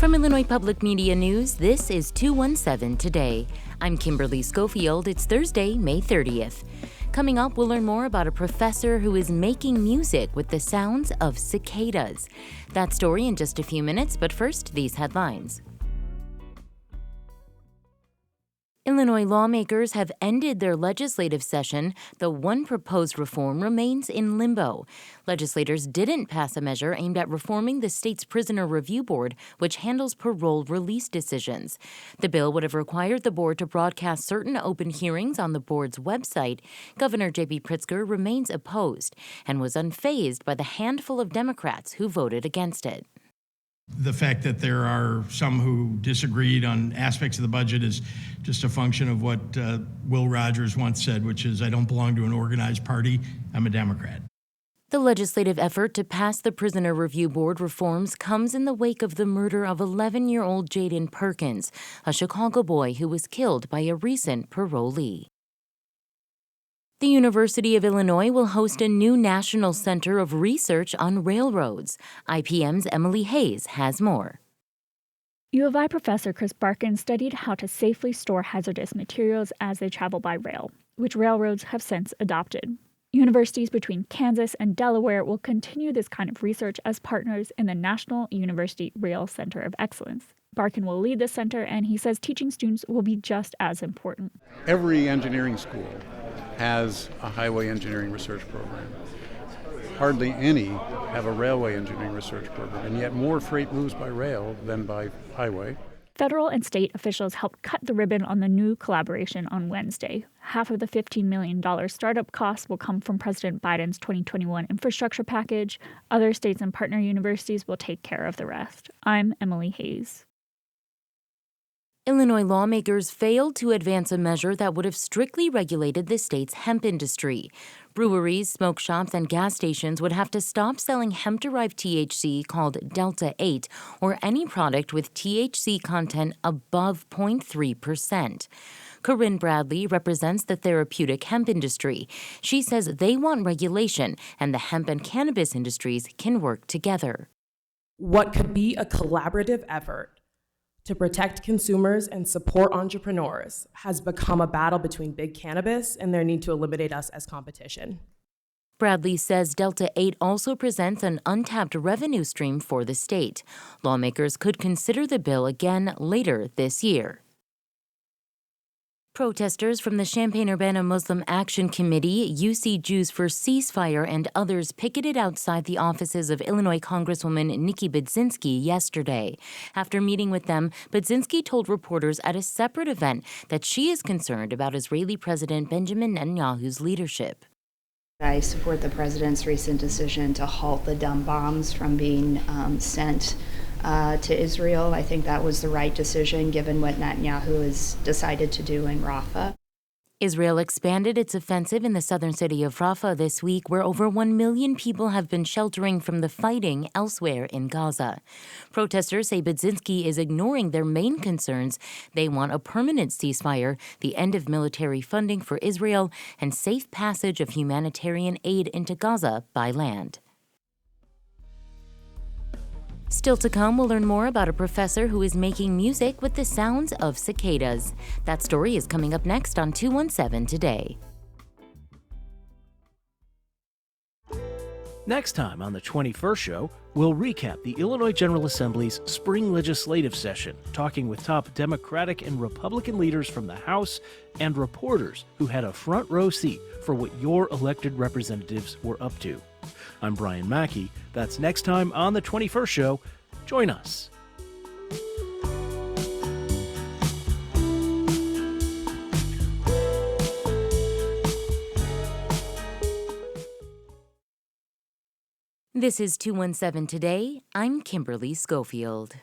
From Illinois Public Media News, this is 217 Today. I'm Kimberly Schofield. It's Thursday, May 30th. Coming up, we'll learn more about a professor who is making music with the sounds of cicadas. That story in just a few minutes, but first, these headlines. Illinois lawmakers have ended their legislative session, though one proposed reform remains in limbo. Legislators didn't pass a measure aimed at reforming the state's Prisoner Review Board, which handles parole release decisions. The bill would have required the board to broadcast certain open hearings on the board's website. Governor J.B. Pritzker remains opposed and was unfazed by the handful of Democrats who voted against it. The fact that there are some who disagreed on aspects of the budget is just a function of what Will Rogers once said, which is, I don't belong to an organized party, I'm a Democrat. The legislative effort to pass the Prisoner Review Board reforms comes in the wake of the murder of 11-year-old Jaden Perkins, a Chicago boy who was killed by a recent parolee. The University of Illinois will host a new National Center of Research on Railroads. IPM's Emily Hayes has more. U of I professor Chris Barkin studied how to safely store hazardous materials as they travel by rail, which railroads have since adopted. Universities between Kansas and Delaware will continue this kind of research as partners in the National University Rail Center of Excellence. Barkin will lead the center, and he says teaching students will be just as important. Every engineering school has a highway engineering research program. Hardly any have a railway engineering research program, and yet more freight moves by rail than by highway. Federal and state officials helped cut the ribbon on the new collaboration on Wednesday. Half of the $15 million startup costs will come from President Biden's 2021 infrastructure package. Other states and partner universities will take care of the rest. I'm Emily Hayes. Illinois lawmakers failed to advance a measure that would have strictly regulated the state's hemp industry. Breweries, smoke shops, and gas stations would have to stop selling hemp-derived THC called Delta 8 or any product with THC content above 0.3%. Corinne Bradley represents the therapeutic hemp industry. She says they want regulation and the hemp and cannabis industries can work together. What could be a collaborative effort to protect consumers and support entrepreneurs has become a battle between big cannabis and their need to eliminate us as competition. Bradley says Delta 8 also presents an untapped revenue stream for the state. Lawmakers could consider the bill again later this year. Protesters from the Champaign-Urbana Muslim Action Committee, UC Jews for Ceasefire, and others picketed outside the offices of Illinois Congresswoman Nikki Budzinski yesterday. After meeting with them, Budzinski told reporters at a separate event that she is concerned about Israeli President Benjamin Netanyahu's leadership. I support the president's recent decision to halt the dumb bombs from being sent to Israel. I think that was the right decision given what Netanyahu has decided to do in Rafah. Israel expanded its offensive in the southern city of Rafah this week, where over 1 million people have been sheltering from the fighting elsewhere in Gaza. Protesters say Budzinski is ignoring their main concerns. They want a permanent ceasefire, the end of military funding for Israel, and safe passage of humanitarian aid into Gaza by land. Still to come, we'll learn more about a professor who is making music with the sounds of cicadas. That story is coming up next on 217 Today. Next time on the 21st show, we'll recap the Illinois General Assembly's spring legislative session, talking with top Democratic and Republican leaders from the House and reporters who had a front row seat for what your elected representatives were up to. I'm Brian Mackey. That's next time on the 21st show. Join us. This is 217 Today. I'm Kimberly Schofield.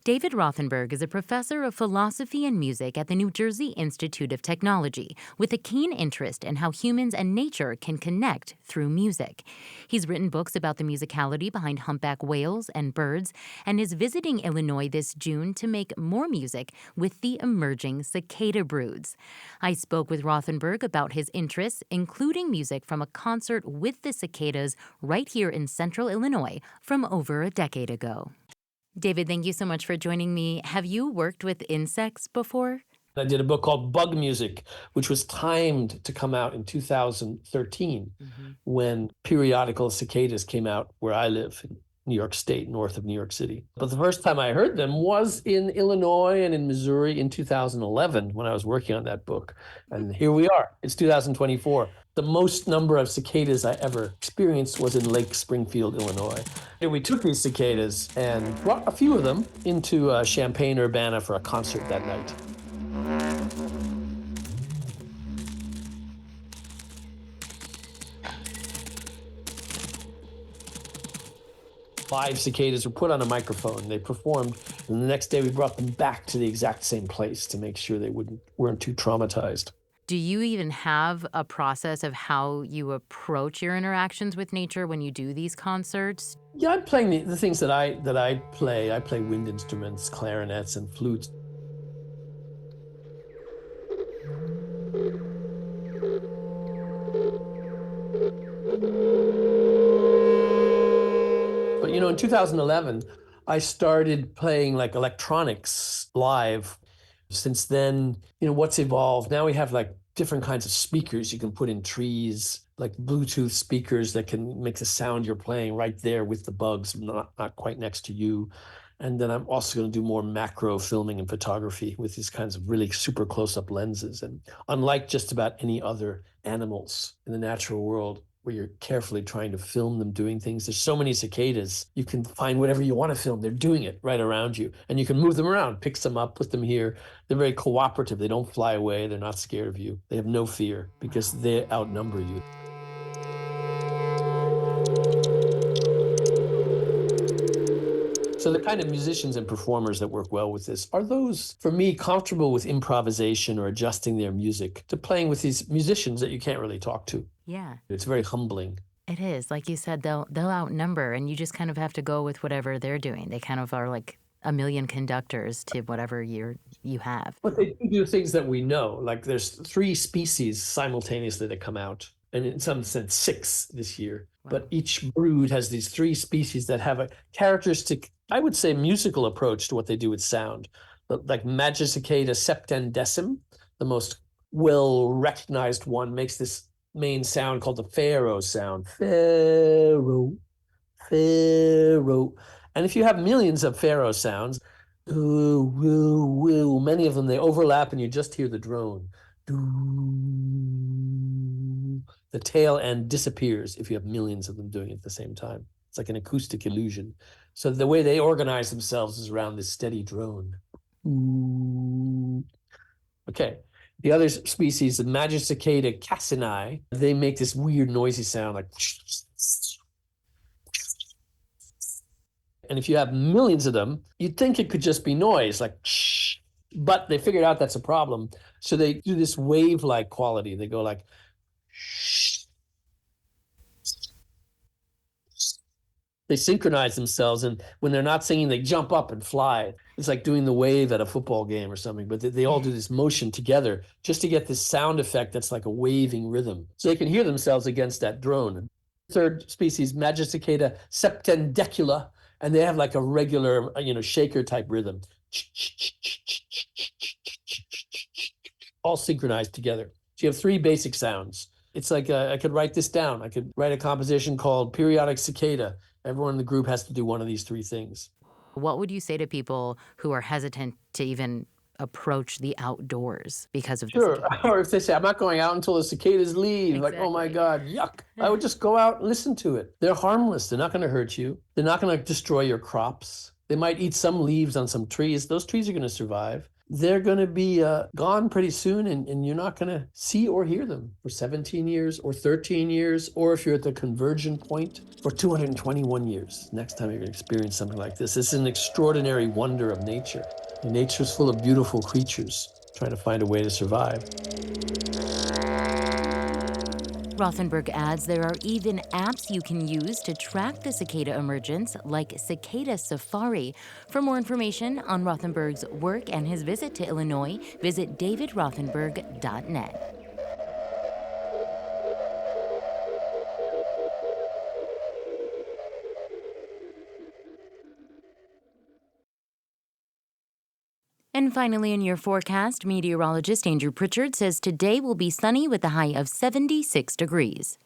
David Rothenberg is a professor of philosophy and music at the New Jersey Institute of Technology, with a keen interest in how humans and nature can connect through music. He's written books about the musicality behind humpback whales and birds, and is visiting Illinois this June to make more music with the emerging cicada broods. I spoke with Rothenberg about his interests, including music from a concert with the cicadas right here in central Illinois from over a decade ago. David, thank you so much for joining me. Have you worked with insects before? I did a book called Bug Music, which was timed to come out in 2013 when periodical cicadas came out where I live in New York State, north of New York City. But the first time I heard them was in Illinois and in Missouri in 2011 when I was working on that book. And here we are. It's 2024. The most number of cicadas I ever experienced was in Lake Springfield, Illinois. And we took these cicadas and brought a few of them into Champaign-Urbana for a concert that night. 5 cicadas were put on a microphone. They performed, and the next day we brought them back to the exact same place to make sure they weren't too traumatized. Do you even have a process of how you approach your interactions with nature when you do these concerts? Yeah, I'm playing the things that I play. I play wind instruments, clarinets, and flutes. But in 2011, I started playing like electronics live. Since then, what's evolved? Now we have like different kinds of speakers you can put in trees, like Bluetooth speakers that can make the sound you're playing right there with the bugs, not quite next to you. And then I'm also going to do more macro filming and photography with these kinds of really super close-up lenses. And unlike just about any other animals in the natural world, where you're carefully trying to film them doing things. There's so many cicadas. You can find whatever you want to film. They're doing it right around you. And you can move them around, pick them up, put them here. They're very cooperative. They don't fly away. They're not scared of you. They have no fear because they outnumber you. So the kind of musicians and performers that work well with this are those, for me, comfortable with improvisation or adjusting their music to playing with these musicians that you can't really talk to. Yeah. It's very humbling. It is. Like you said, they'll outnumber, and you just kind of have to go with whatever they're doing. They kind of are like a million conductors to whatever you have. But they do things that we know. Like there's 3 species simultaneously that come out, and in some sense 6 this year. Wow. But each brood has these 3 species that have a characteristic, I would say, musical approach to what they do with sound. Like Magicicada septendecim, the most well-recognized one, makes this main sound called the pharaoh sound. Pharaoh, pharaoh. And if you have millions of pharaoh sounds, many of them, they overlap and you just hear the drone. The tail end disappears if you have millions of them doing it at the same time. It's like an acoustic illusion. So the way they organize themselves is around this steady drone. Okay. The other species, the Magicicada cassini, they make this weird noisy sound like. And if you have millions of them, you'd think it could just be noise, like shh. But they figured out that's a problem. So they do this wave-like quality. They go like shh. They synchronize themselves, and when they're not singing, they jump up and fly. It's like doing the wave at a football game or something, but they all do this motion together just to get this sound effect that's like a waving rhythm. So they can hear themselves against that drone. Third species, Magicicada septendecula, and they have like a regular, shaker type rhythm. All synchronized together. So you have 3 basic sounds. It's like I could write this down. I could write a composition called Periodic Cicada. Everyone in the group has to do one of these 3 things. What would you say to people who are hesitant to even approach the outdoors because of Sure. the Or if they say, I'm not going out until the cicadas leave, Exactly. like, oh my God, yuck. I would just go out and listen to it. They're harmless. They're not going to hurt you. They're not going to destroy your crops. They might eat some leaves on some trees. Those trees are going to survive. They're going to be gone pretty soon, and you're not going to see or hear them for 17 years or 13 years, or if you're at the conversion point, for 221 years. Next time you're going to experience something like this. This is an extraordinary wonder of nature. And nature's full of beautiful creatures trying to find a way to survive. Rothenberg adds there are even apps you can use to track the cicada emergence, like Cicada Safari. For more information on Rothenberg's work and his visit to Illinois, visit davidrothenberg.net. And finally, in your forecast, meteorologist Andrew Pritchard says today will be sunny with a high of 76 degrees.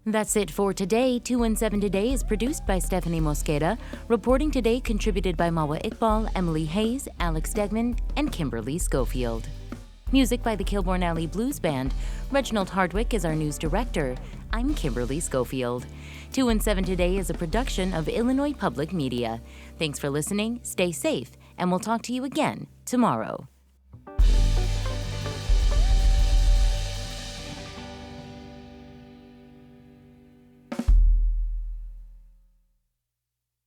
That's it for today. 217 Today is produced by Stephanie Mosqueda. Reporting today contributed by Mawa Iqbal, Emily Hayes, Alex Degman, and Kimberly Schofield. Music by the Kilbourne Alley Blues Band. Reginald Hardwick is our news director. I'm Kimberly Schofield. 217 Today is a production of Illinois Public Media. Thanks for listening, stay safe, and we'll talk to you again tomorrow.